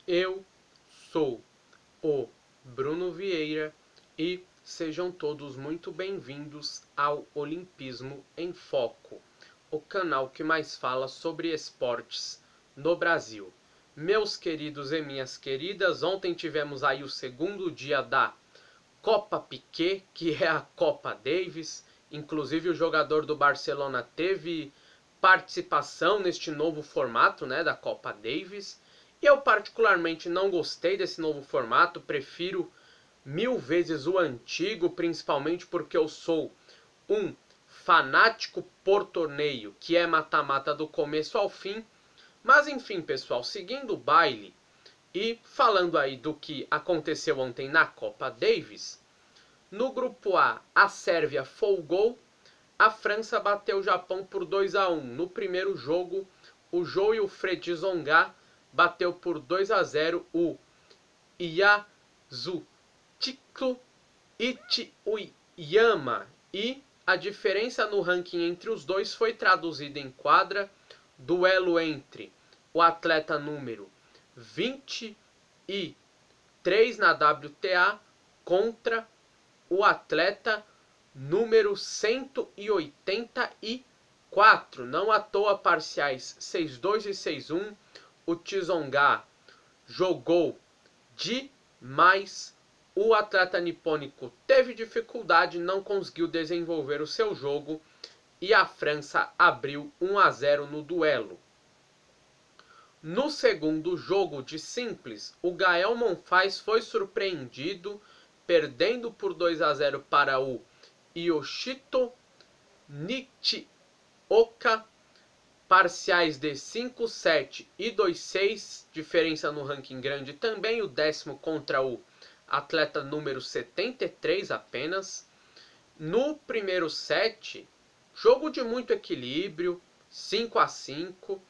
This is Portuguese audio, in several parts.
Eu sou o Bruno Vieira e sejam todos muito bem-vindos ao Olimpismo em Foco, o canal que mais fala sobre esportes no Brasil. Meus queridos e minhas queridas, ontem tivemos aí o segundo dia da Copa Piquet, que é a Copa Davis. Inclusive o jogador do Barcelona teve participação neste novo formato, né, da Copa Davis. E eu particularmente não gostei desse novo formato, prefiro mil vezes o antigo, principalmente porque eu sou um fanático por torneio, que é mata-mata do começo ao fim. Mas enfim, pessoal, seguindo o baile e falando aí do que aconteceu ontem na Copa Davis, no grupo A Sérvia folgou, a França bateu o Japão por 2-1. No primeiro jogo, o Wilfried Tsonga bateu por 2-0 o Yasutiko Ichiyama. E a diferença no ranking entre os dois foi traduzida em quadra. Duelo entre o atleta número 23 na WTA contra o atleta número 184. Não à toa parciais 6-2 e 6-1. O Tsonga jogou demais. O atleta nipônico teve dificuldade, não conseguiu desenvolver o seu jogo e a França abriu 1-0 no duelo. No segundo jogo de simples, o Gael Monfils foi surpreendido, perdendo por 2-0 para o Yoshito Nishioka, parciais de 5-7 e 2-6, diferença no ranking grande também, o décimo contra o atleta número 73 apenas. No primeiro set, jogo de muito equilíbrio, 5-5,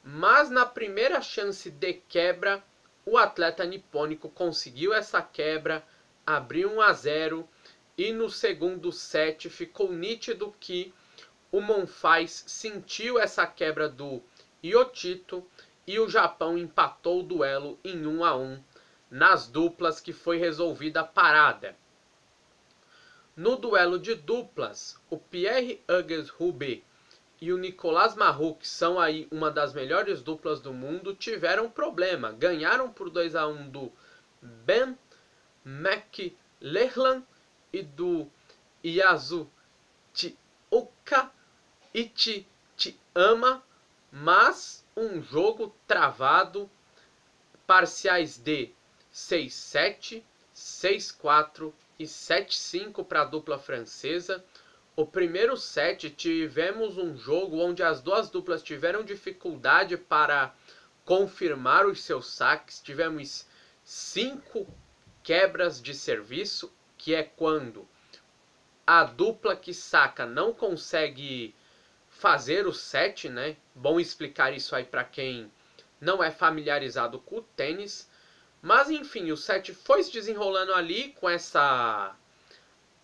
mas na primeira chance de quebra, o atleta nipônico conseguiu essa quebra, abriu 1-0, e no segundo set ficou nítido que o Monfils sentiu essa quebra do Yoshito e o Japão empatou o duelo em 1-1 nas duplas, que foi resolvida a parada. No duelo de duplas, o Pierre-Hugues Rubé e o Nicolas Mahut, que são aí uma das melhores duplas do mundo, tiveram problema. Ganharam por 2-1 do Ben McLachlan e do Yasutiko Ichiyama, mas um jogo travado, parciais de 6-7, 6-4 e 7-5 para a dupla francesa. O primeiro set tivemos um jogo onde as duas duplas tiveram dificuldade para confirmar os seus saques. Tivemos 5 quebras de serviço, que é quando a dupla que saca não consegue fazer o set, né? Bom explicar isso aí para quem não é familiarizado com o tênis. Mas enfim, o set foi se desenrolando ali com essa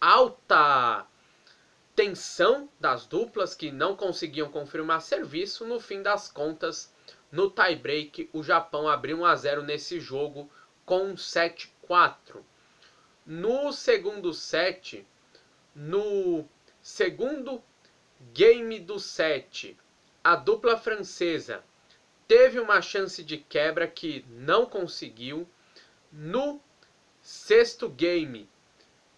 alta tensão das duplas que não conseguiam confirmar serviço. No fim das contas, no tie-break, o Japão abriu 1-0 nesse jogo com um 7-4. No segundo set, no segundo game do set, a dupla francesa teve uma chance de quebra que não conseguiu. No sexto game,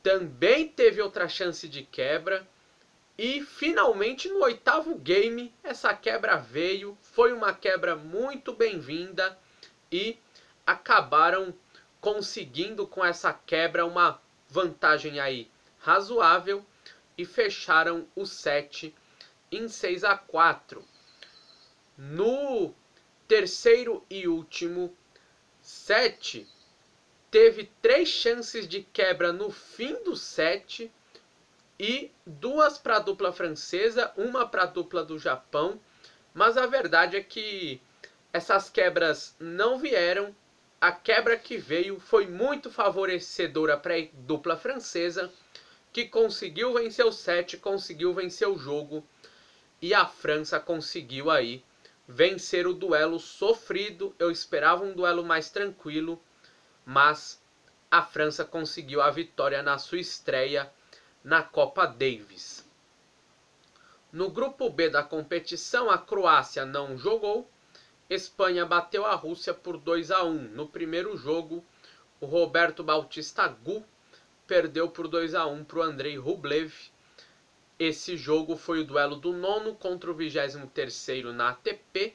também teve outra chance de quebra. E finalmente no oitavo game, essa quebra veio. Foi uma quebra muito bem-vinda e acabaram conseguindo com essa quebra uma vantagem aí razoável e fecharam o set em 6-4. No terceiro e último set, teve 3 chances de quebra no fim do set e 2 para a dupla francesa, 1 para a dupla do Japão. Mas a verdade é que essas quebras não vieram. A quebra que veio foi muito favorecedora para a dupla francesa, que conseguiu vencer o set, conseguiu vencer o jogo, e a França conseguiu aí vencer o duelo sofrido. Eu esperava um duelo mais tranquilo, mas a França conseguiu a vitória na sua estreia na Copa Davis. No grupo B da competição, a Croácia não jogou. Espanha bateu a Rússia por 2-1. No primeiro jogo, o Roberto Bautista Agut perdeu por 2-1 para o Andrei Rublev. Esse jogo foi o duelo do nono contra o 23º na ATP.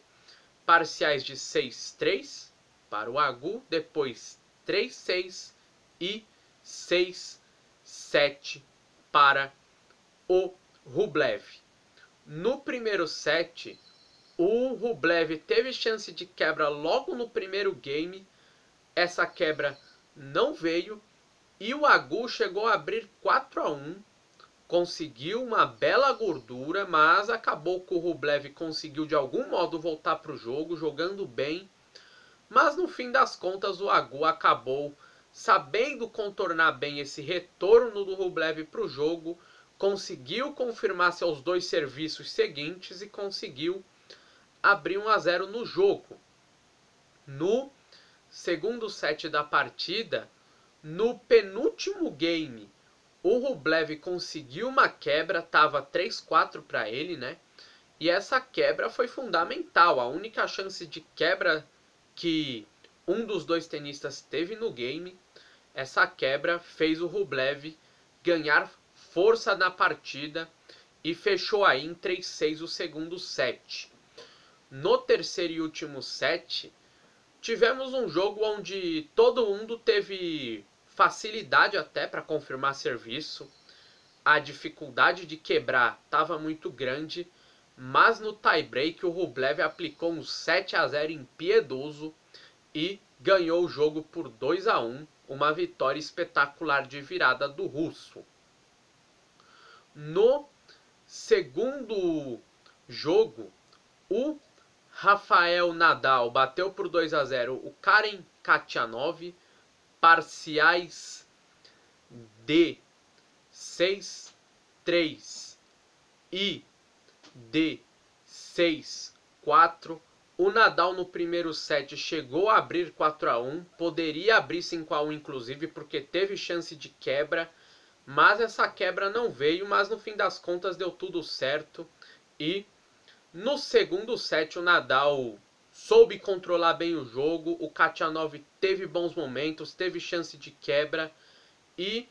Parciais de 6-3 para o Agut, depois 3-6 e 6-7 para o Rublev. No primeiro set, o Rublev teve chance de quebra logo no primeiro game. Essa quebra não veio e o Agut chegou a abrir 4-1. Conseguiu uma bela gordura, mas acabou que o Rublev conseguiu de algum modo voltar para o jogo, jogando bem. Mas no fim das contas o Agut acabou sabendo contornar bem esse retorno do Rublev para o jogo, conseguiu confirmar seus dois serviços seguintes e conseguiu abrir 1-0 no jogo. No segundo set da partida, no penúltimo game, o Rublev conseguiu uma quebra, estava 3-4 para ele, né? E essa quebra foi fundamental, a única chance de quebra que um dos dois tenistas teve no game. Essa quebra fez o Rublev ganhar força na partida e fechou aí em 3-6 o segundo set. No terceiro e último set, tivemos um jogo onde todo mundo teve facilidade até para confirmar serviço. A dificuldade de quebrar estava muito grande, mas no tie-break o Rublev aplicou um 7-0 impiedoso e ganhou o jogo por 2-1, uma vitória espetacular de virada do russo. No segundo jogo, o Rafael Nadal bateu por 2-0 o Karen Khachanov, parciais de 6-3 e de 6-4. O Nadal no primeiro set chegou a abrir 4-1, poderia abrir 5-1 inclusive, porque teve chance de quebra, mas essa quebra não veio, mas no fim das contas deu tudo certo. E no segundo set o Nadal soube controlar bem o jogo, o Khachanov teve bons momentos, teve chance de quebra e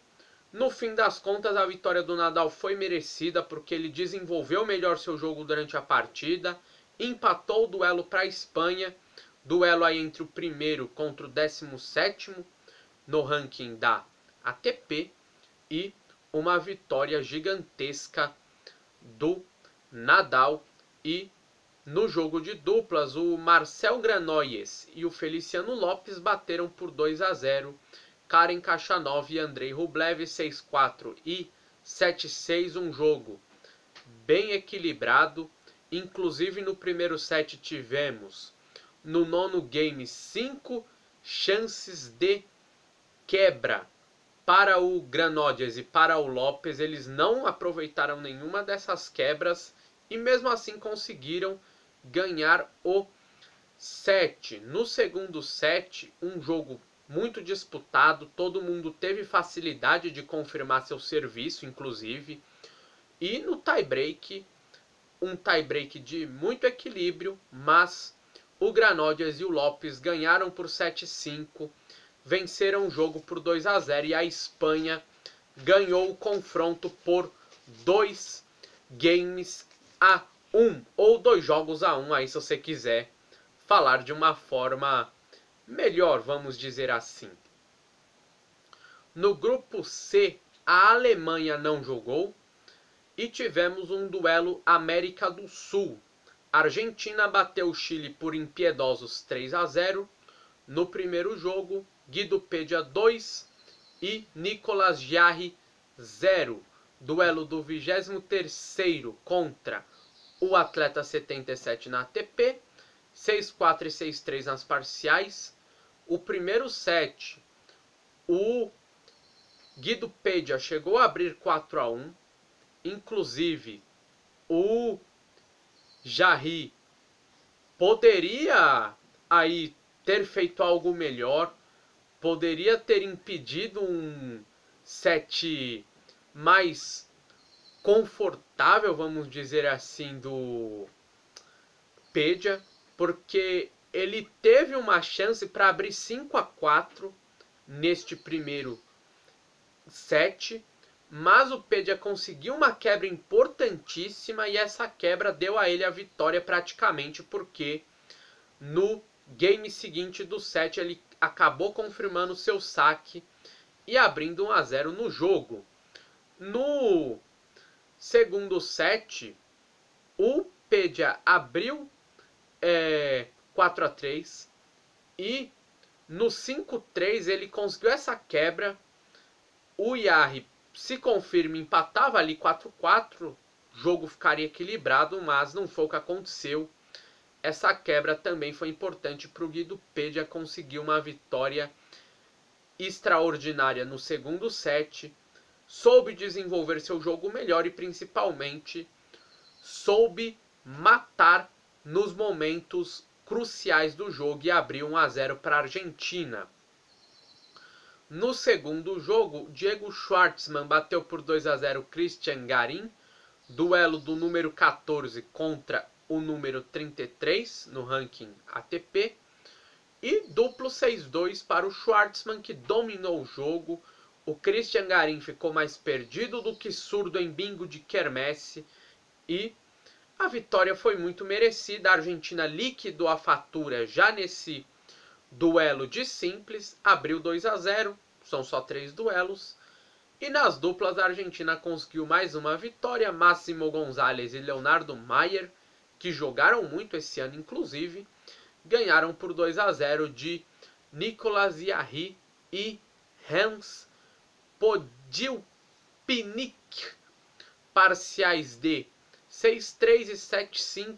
no fim das contas a vitória do Nadal foi merecida, porque ele desenvolveu melhor seu jogo durante a partida, empatou o duelo para a Espanha, duelo aí entre o primeiro contra o 17º no ranking da ATP, e uma vitória gigantesca do Nadal. E no jogo de duplas, o Marcel Granollers e o Feliciano Lopes bateram por 2-0. Karen Khachanov e Andrei Rublev 6-4 e 7-6, um jogo bem equilibrado. Inclusive no primeiro set tivemos no nono game 5 chances de quebra para o Granollers e para o Lopes. Eles não aproveitaram nenhuma dessas quebras e mesmo assim conseguiram ganhar o set. No segundo set, um jogo muito disputado, todo mundo teve facilidade de confirmar seu serviço, inclusive. E no tie-break, um tie-break de muito equilíbrio, mas o Granollers e o Lopes ganharam por 7-5, venceram o jogo por 2-0 e a Espanha ganhou o confronto por 2 games a 1, ou 2 jogos a 1, aí se você quiser falar de uma forma melhor, vamos dizer assim. No grupo C, a Alemanha não jogou e tivemos um duelo América do Sul. A Argentina bateu o Chile por impiedosos 3-0. No primeiro jogo, Guido Pedia 2 e Nicolas Jarry 0. Duelo do 23º contra o atleta 77 na ATP. 6-4 e 6-3 nas parciais. O primeiro set, o Guido Pedia chegou a abrir 4-1. Inclusive, o Jarry poderia aí ter feito algo melhor, poderia ter impedido um set mais confortável, vamos dizer assim, do Pedia, porque ele teve uma chance para abrir 5-4 neste primeiro set, mas o Pedia conseguiu uma quebra importantíssima e essa quebra deu a ele a vitória praticamente, porque no game seguinte do set ele acabou confirmando seu saque e abrindo 1-0 no jogo. No segundo set, o Pedia abriu 4-3 e no 5-3 ele conseguiu essa quebra. O Jarry se confirma, empatava ali 4-4, o jogo ficaria equilibrado, mas não foi o que aconteceu. Essa quebra também foi importante para o Guido Pedia conseguir uma vitória extraordinária no segundo set. Soube desenvolver seu jogo melhor e principalmente soube matar nos momentos cruciais do jogo e abriu 1-0 para a Argentina. No segundo jogo, Diego Schwartzman bateu por 2-0 Cristian Garin, duelo do número 14 contra o número 33 no ranking ATP, e duplo 6-2 para o Schwartzman, que dominou o jogo. O Cristian Garin ficou mais perdido do que surdo em bingo de quermesse e a vitória foi muito merecida. A Argentina liquidou a fatura já nesse duelo de simples, abriu 2-0, são só 3 duelos. E nas duplas a Argentina conseguiu mais uma vitória. Máximo Gonzalez e Leonardo Mayer, que jogaram muito esse ano inclusive, ganharam por 2-0 de Nicolas Jarry e Hans Podilpinic, parciais de 6-3 e 7-5.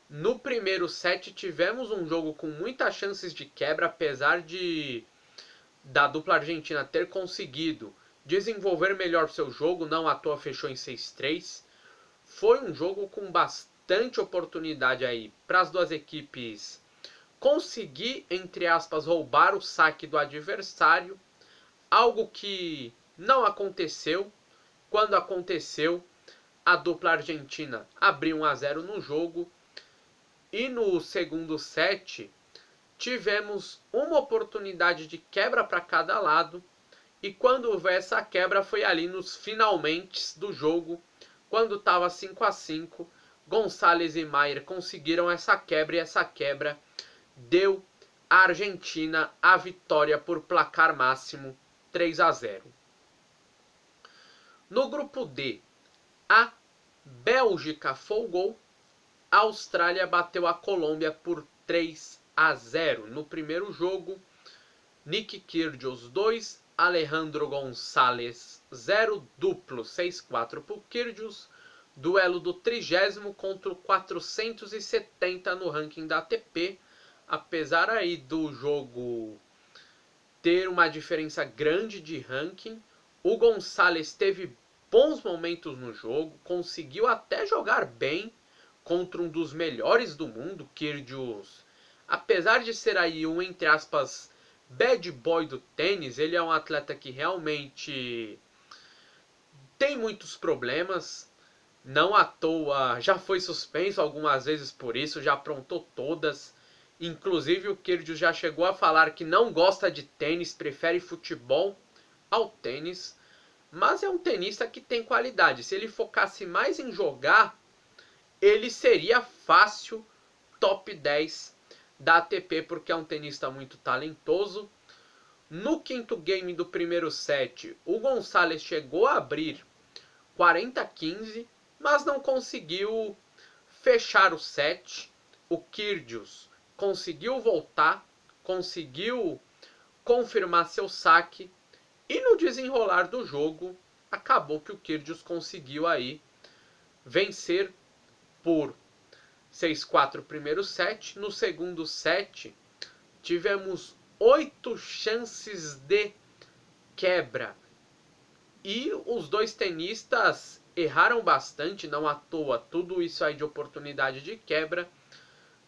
No primeiro set tivemos um jogo com muitas chances de quebra, apesar da dupla argentina ter conseguido desenvolver melhor seu jogo, não à toa fechou em 6-3. Foi um jogo com bastante oportunidade aí para as duas equipes conseguir, entre aspas, roubar o saque do adversário, algo que não aconteceu. Quando aconteceu, a dupla argentina abriu 1-0 no jogo. E no segundo set, tivemos uma oportunidade de quebra para cada lado. E quando houve essa quebra, foi ali nos finalmente do jogo, quando estava 5-5. Gonçalves e Mayer conseguiram essa quebra, e essa quebra deu à Argentina a vitória por placar máximo 3-0. No grupo D, a Bélgica folgou. A Austrália bateu a Colômbia por 3-0. No primeiro jogo, Nick Kyrgios 2, Alejandro Gonzalez 0, duplo 6-4 para o Kyrgios. Duelo do 30º contra o 470 no ranking da ATP. Apesar aí do jogo ter uma diferença grande de ranking, o Gonzalez teve bons momentos no jogo, conseguiu até jogar bem contra um dos melhores do mundo. Kyrgios, apesar de ser aí um, entre aspas, bad boy do tênis, ele é um atleta que realmente tem muitos problemas. Não à toa já foi suspenso algumas vezes por isso, já aprontou todas. Inclusive o Kyrgios já chegou a falar que não gosta de tênis, prefere futebol ao tênis. Mas é um tenista que tem qualidade. Se ele focasse mais em jogar, ele seria fácil top 10 da ATP, porque é um tenista muito talentoso. No quinto game do primeiro set, o Gonçalves chegou a abrir 40-15, mas não conseguiu fechar o set. O Kyrgios conseguiu voltar, conseguiu confirmar seu saque, e no desenrolar do jogo acabou que o Kyrgios conseguiu aí vencer por 6-4 o primeiro set. No segundo set tivemos 8 chances de quebra e os dois tenistas erraram bastante, não à toa tudo isso aí de oportunidade de quebra.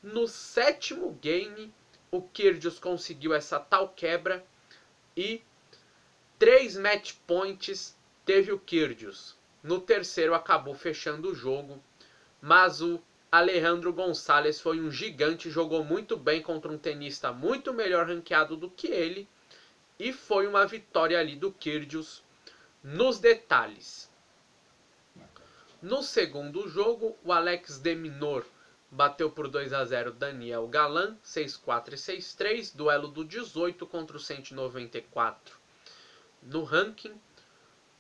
No sétimo game, o Kyrgios conseguiu essa tal quebra e 3 match points teve o Kyrgios. No terceiro acabou fechando o jogo, mas o Alejandro Gonçalves foi um gigante, jogou muito bem contra um tenista muito melhor ranqueado do que ele, e foi uma vitória ali do Kyrgios nos detalhes. No segundo jogo, o Alex de Minaur bateu por 2-0 Daniel Galan, 6-4 e 6-3, duelo do 18 contra o 194 no ranking.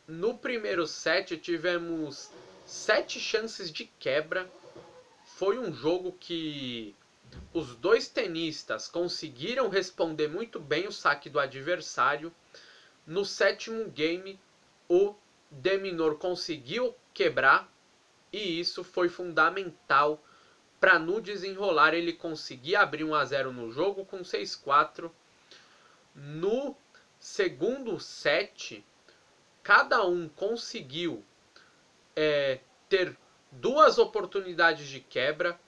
No primeiro set tivemos 7 chances de quebra. Foi um jogo que os dois tenistas conseguiram responder muito bem o saque do adversário. No sétimo game, o de Minaur conseguiu quebrar e isso foi fundamental para no desenrolar ele conseguir abrir 1-0 no jogo com 6-4. No segundo set, cada um conseguiu ter 2 oportunidades de quebra.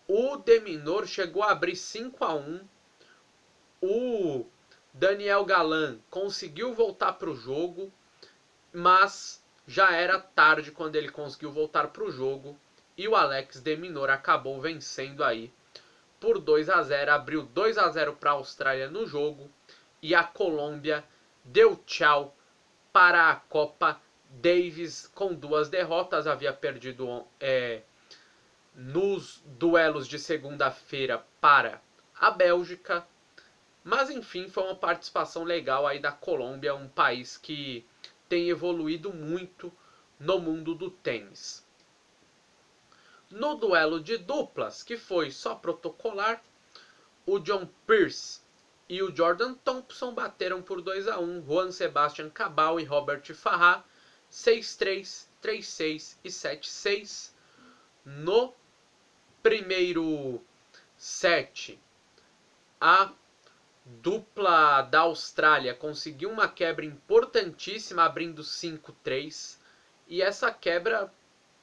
O de Minaur chegou a abrir 5-1. O Daniel Galan conseguiu voltar para o jogo, mas já era tarde quando ele conseguiu voltar para o jogo. E o Alex de Minaur acabou vencendo aí por 2-0. Abriu 2-0 para a Austrália no jogo. E a Colômbia deu tchau para a Copa Davis com 2 derrotas. Havia perdido nos duelos de segunda-feira para a Bélgica. Mas enfim, foi uma participação legal aí da Colômbia, um país que tem evoluído muito no mundo do tênis. No duelo de duplas, que foi só protocolar, o John Peers e o Jordan Thompson bateram por 2-1 Juan Sebastian Cabal e Robert Farah, 6-3, 3-6 e 7-6. No primeiro set, a dupla da Austrália conseguiu uma quebra importantíssima, abrindo 5-3. E essa quebra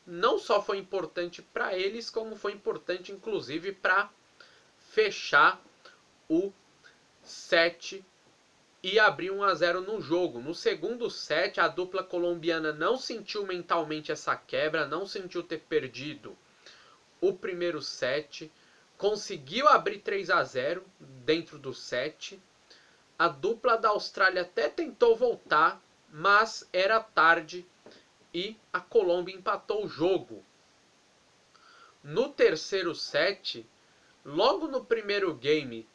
não só foi importante para eles, como foi importante inclusive para fechar o set e abrir 1-0 no jogo. No segundo set, a dupla colombiana não sentiu mentalmente essa quebra, não sentiu ter perdido o primeiro set, conseguiu abrir 3-0 dentro do set. A dupla da Austrália até tentou voltar, mas era tarde e a Colômbia empatou o jogo. No terceiro set, logo no primeiro game,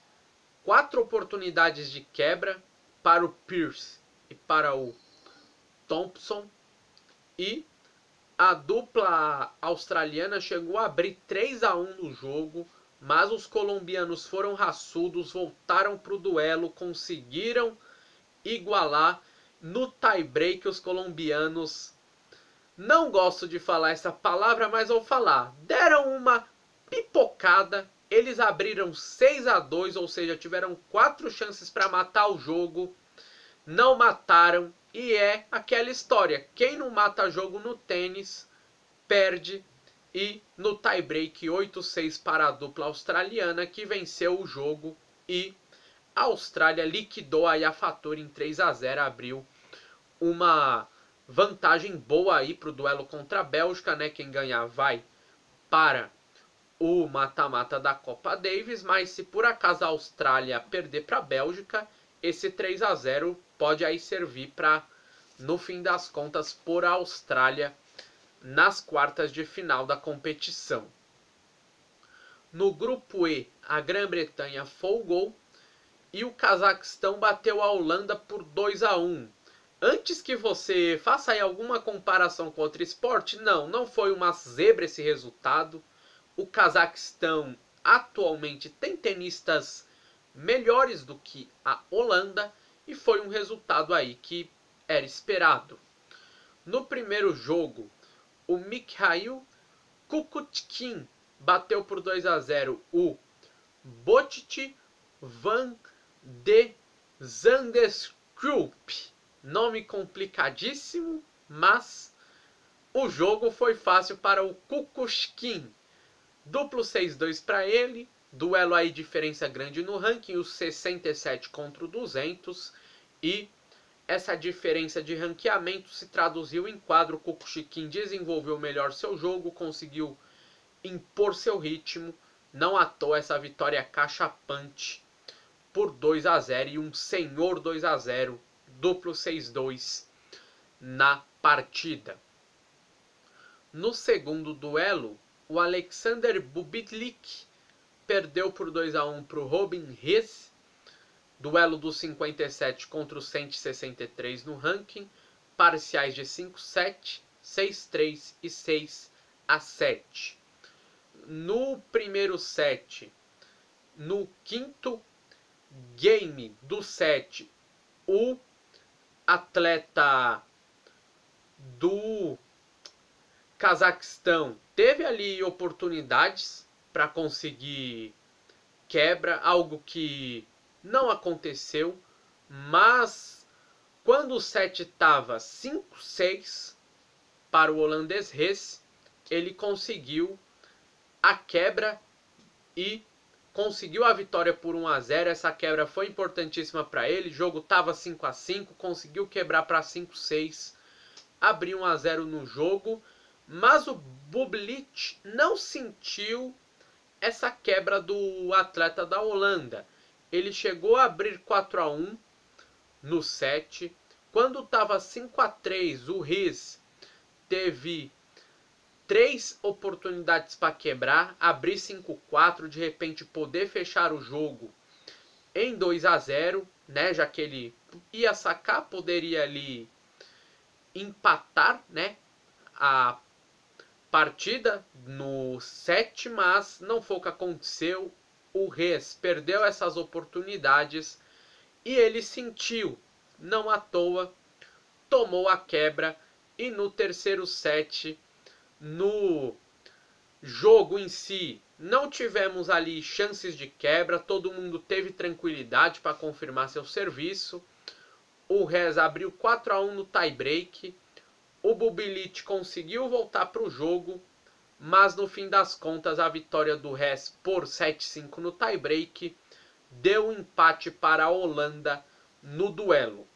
4 oportunidades de quebra para o Peers e para o Thompson, e a dupla australiana chegou a abrir 3-1 no jogo, mas os colombianos foram raçudos, voltaram para o duelo, conseguiram igualar. No tie-break, os colombianos, não gosto de falar essa palavra, mas vou falar, deram uma pipocada. Eles abriram 6-2, ou seja, tiveram 4 chances para matar o jogo, não mataram. E é aquela história, quem não mata jogo no tênis, perde. E no tie-break 8-6 para a dupla australiana, que venceu o jogo. E a Austrália liquidou aí a fator em 3-0, abriu uma vantagem boa aí para o duelo contra a Bélgica, né? Quem ganhar vai para o mata-mata da Copa Davis, mas se por acaso a Austrália perder para a Bélgica, esse 3-0 pode aí servir para, no fim das contas, pôr a Austrália nas quartas de final da competição. No grupo E, a Grã-Bretanha folgou e o Cazaquistão bateu a Holanda por 2-1. Antes que você faça aí alguma comparação com outro esporte, não foi uma zebra esse resultado. O Cazaquistão atualmente tem tenistas melhores do que a Holanda e foi um resultado aí que era esperado. No primeiro jogo, o Mikhail Kukutkin bateu por 2-0 o Botic van de Zandskrup. Nome complicadíssimo, mas o jogo foi fácil para o Kukushkin. Duplo 6-2 para ele. Duelo aí, diferença grande no ranking, os 67 contra o 200. E essa diferença de ranqueamento se traduziu em quadro. Kukushkin desenvolveu melhor seu jogo, conseguiu impor seu ritmo. Não à toa essa vitória cachapante por 2-0 e um senhor 2-0, duplo 6-2 na partida. No segundo duelo, o Alexander Bublik perdeu por 2-1 para o Robin Haase. Duelo dos 57 contra os 163 no ranking. Parciais de 5-7, 6-3 e 6-7. No primeiro set, no quinto game do set, o atleta do Cazaquistão teve ali oportunidades para conseguir quebra, algo que não aconteceu, mas quando o set estava 5-6 para o holandês Haase, ele conseguiu a quebra e conseguiu a vitória por 1-0. Essa quebra foi importantíssima para ele. O jogo estava 5-5, conseguiu quebrar para 5-6, abriu 1-0 no jogo, mas o Bublik não sentiu essa quebra do atleta da Holanda. Ele chegou a abrir 4-1 no set. Quando estava 5-3, o Haase teve 3 oportunidades para quebrar, abrir 5-4, de repente poder fechar o jogo em 2-0, né, já que ele ia sacar, poderia ali empatar, né, a partida no set, mas não foi o que aconteceu. O Haase perdeu essas oportunidades e ele sentiu, não à toa, tomou a quebra. E no terceiro set, no jogo em si, não tivemos ali chances de quebra, todo mundo teve tranquilidade para confirmar seu serviço. O Haase abriu 4-1 no tie-break. O Bublik conseguiu voltar para o jogo, mas no fim das contas a vitória do Haase por 7-5 no tie-break deu um empate para a Holanda no duelo.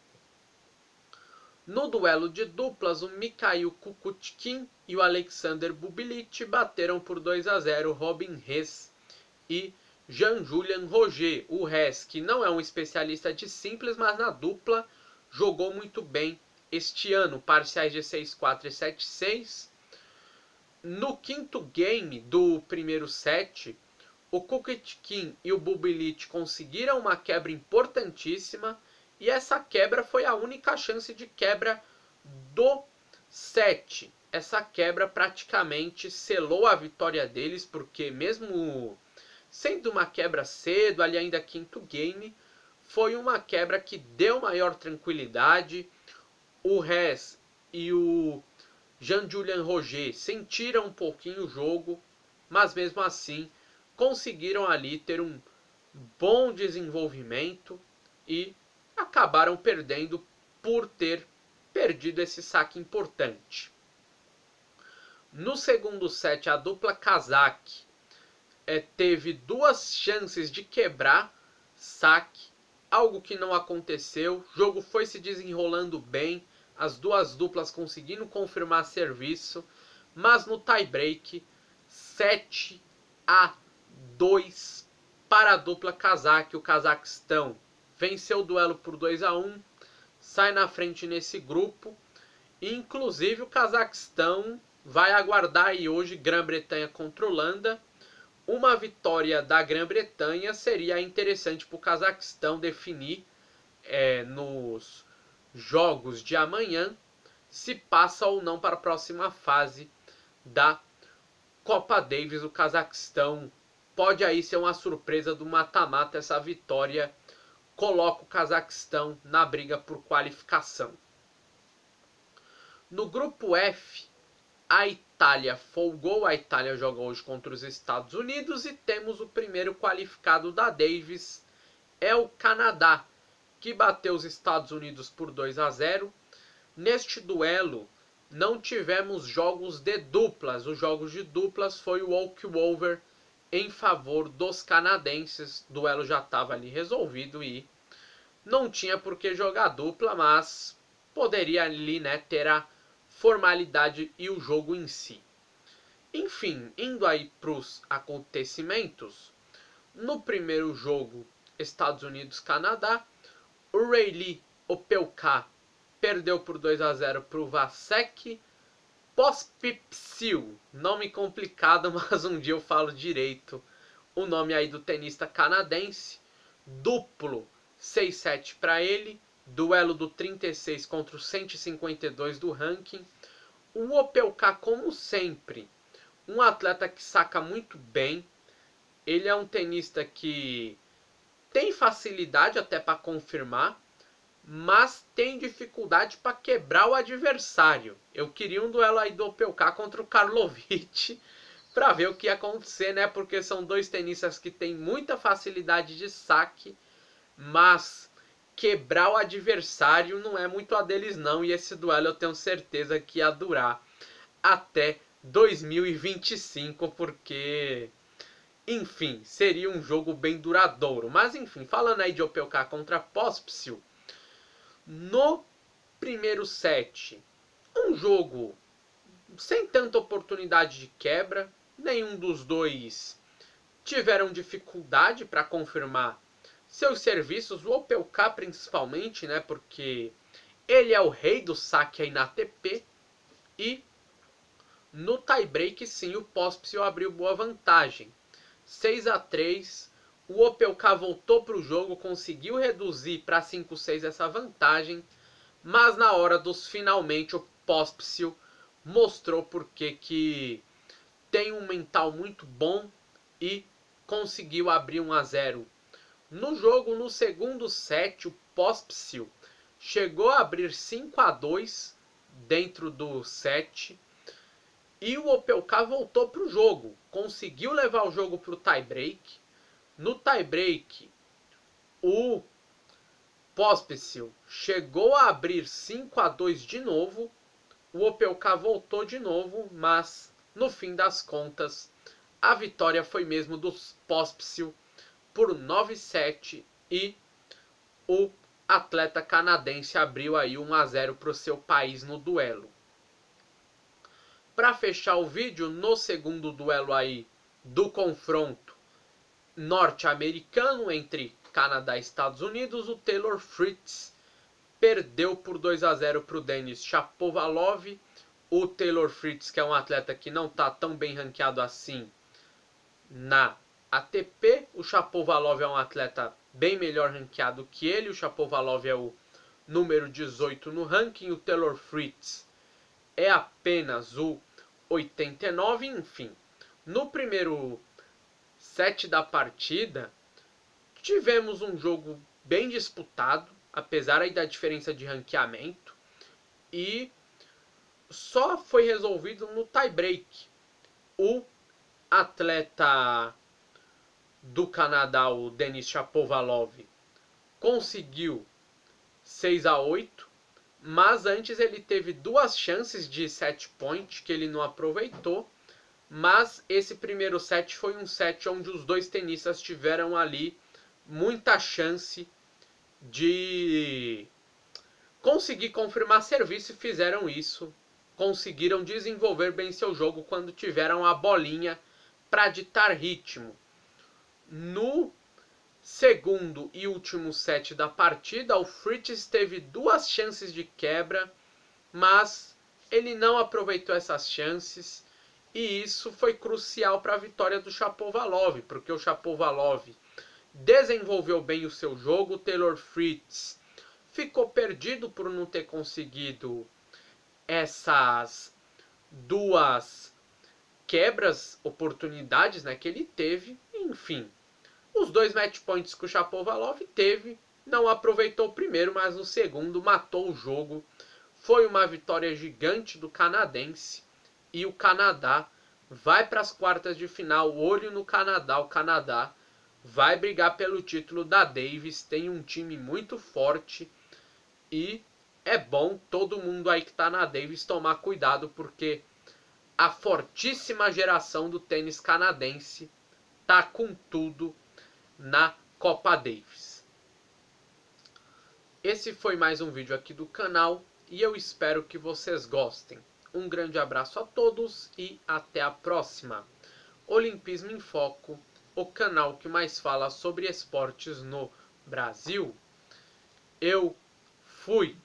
No duelo de duplas, o Mikhail Kukushkin e o Alexander Bublik bateram por 2-0 Robin Haase e Jean-Julien Rojer. O Haase, que não é um especialista de simples, mas na dupla jogou muito bem este ano, parciais de 6-4 e 7-6. No quinto game do primeiro set, o Kukushkin e o Bublik conseguiram uma quebra importantíssima, e essa quebra foi a única chance de quebra do set. Essa quebra praticamente selou a vitória deles, porque mesmo sendo uma quebra cedo, ali ainda quinto game, foi uma quebra que deu maior tranquilidade. O Haase e o Jean-Julien Rojer sentiram um pouquinho o jogo, mas mesmo assim conseguiram ali ter um bom desenvolvimento e acabaram perdendo por ter perdido esse saque importante. No segundo set, a dupla Kazakh teve 2 chances de quebrar saque, algo que não aconteceu. O jogo foi se desenrolando bem, as duas duplas conseguindo confirmar serviço, mas no tie-break 7-2 para a dupla Kazakh. O Cazaquistão venceu o duelo por 2-1, sai na frente nesse grupo. E, inclusive, o Cazaquistão vai aguardar aí hoje Grã-Bretanha contra Holanda. Uma vitória da Grã-Bretanha seria interessante para o Cazaquistão definir nos jogos de amanhã se passa ou não para a próxima fase da Copa Davis. O Cazaquistão pode aí ser uma surpresa do mata-mata. Essa vitória coloca o Cazaquistão na briga por qualificação. No grupo F, a Itália folgou. A Itália joga hoje contra os Estados Unidos e temos o primeiro qualificado da Davis, é o Canadá, que bateu os Estados Unidos por 2-0. Neste duelo, não tivemos jogos de duplas. Os jogos de duplas foi o walkover em favor dos canadenses. O duelo já estava ali resolvido e não tinha por que jogar dupla, mas poderia ali, né, ter a formalidade e o jogo em si. Enfim, indo aí para os acontecimentos, no primeiro jogo, Estados Unidos-Canadá, o Rayleigh Opelka perdeu por 2-0 para o Vasek Pospisil. Nome complicado, mas um dia eu falo direito. O nome aí do tenista canadense. Duplo 6-7 para ele. Duelo do 36 contra o 152 do ranking. O Opelka, como sempre, um atleta que saca muito bem. Ele é um tenista que tem facilidade até para confirmar, mas tem dificuldade para quebrar o adversário. Eu queria um duelo aí do Opelka contra o Karlovic para ver o que ia acontecer, né? Porque são dois tenistas que têm muita facilidade de saque, mas quebrar o adversário não é muito a deles não. E esse duelo eu tenho certeza que ia durar até 2025, porque enfim, seria um jogo bem duradouro. Mas enfim, falando aí de Opelka contra Pospisil, no primeiro set, um jogo sem tanta oportunidade de quebra. Nenhum dos dois tiveram dificuldade para confirmar seus serviços. O Opelka principalmente, né, porque ele é o rei do saque aí na ATP. E no tie-break, sim, o Pospisil abriu boa vantagem. 6-3, o Opelka voltou para o jogo, conseguiu reduzir para 5-6 essa vantagem, mas na hora dos finalmente o Pospisil mostrou porque que tem um mental muito bom e conseguiu abrir 1-0 no jogo. No segundo set, o Pospisil chegou a abrir 5-2 dentro do set. E o Opelka voltou para o jogo, conseguiu levar o jogo para o tie-break. No tie-break, o Pospisil chegou a abrir 5-2 de novo. O Opelka voltou de novo, mas no fim das contas, a vitória foi mesmo do Pospisil por 9-7 e o atleta canadense abriu aí 1-0 para o seu país no duelo. Para fechar o vídeo, no segundo duelo aí do confronto norte-americano entre Canadá e Estados Unidos, o Taylor Fritz perdeu por 2-0 para o Denis Shapovalov. O Taylor Fritz, que é um atleta que não está tão bem ranqueado assim na ATP. O Shapovalov é um atleta bem melhor ranqueado que ele. O Shapovalov é o número 18 no ranking. O Taylor Fritz é apenas o 89, enfim. No primeiro set da partida, tivemos um jogo bem disputado, apesar aí da diferença de ranqueamento, e só foi resolvido no tie-break. O atleta do Canadá, o Denis Shapovalov, conseguiu 6-8, mas antes ele teve duas chances de set point que ele não aproveitou. Mas esse primeiro set foi um set onde os dois tenistas tiveram ali muita chance de conseguir confirmar serviço e fizeram isso. Conseguiram desenvolver bem seu jogo quando tiveram a bolinha para ditar ritmo. No segundo e último set da partida, o Fritz teve duas chances de quebra, mas ele não aproveitou essas chances. E isso foi crucial para a vitória do Shapovalov, porque o Shapovalov desenvolveu bem o seu jogo. O Taylor Fritz ficou perdido por não ter conseguido essas duas quebras, oportunidades, né, que ele teve. Enfim, os dois match points que o Shapovalov teve, não aproveitou o primeiro, mas no segundo matou o jogo. Foi uma vitória gigante do canadense. E o Canadá vai para as quartas de final. Olho no Canadá. O Canadá vai brigar pelo título da Davis. Tem um time muito forte. E é bom todo mundo aí que está na Davis tomar cuidado, porque a fortíssima geração do tênis canadense tá com tudo na Copa Davis. Esse foi mais um vídeo aqui do canal e eu espero que vocês gostem. Um grande abraço a todos e até a próxima. Olimpismo em Foco, o canal que mais fala sobre esportes no Brasil. Eu fui!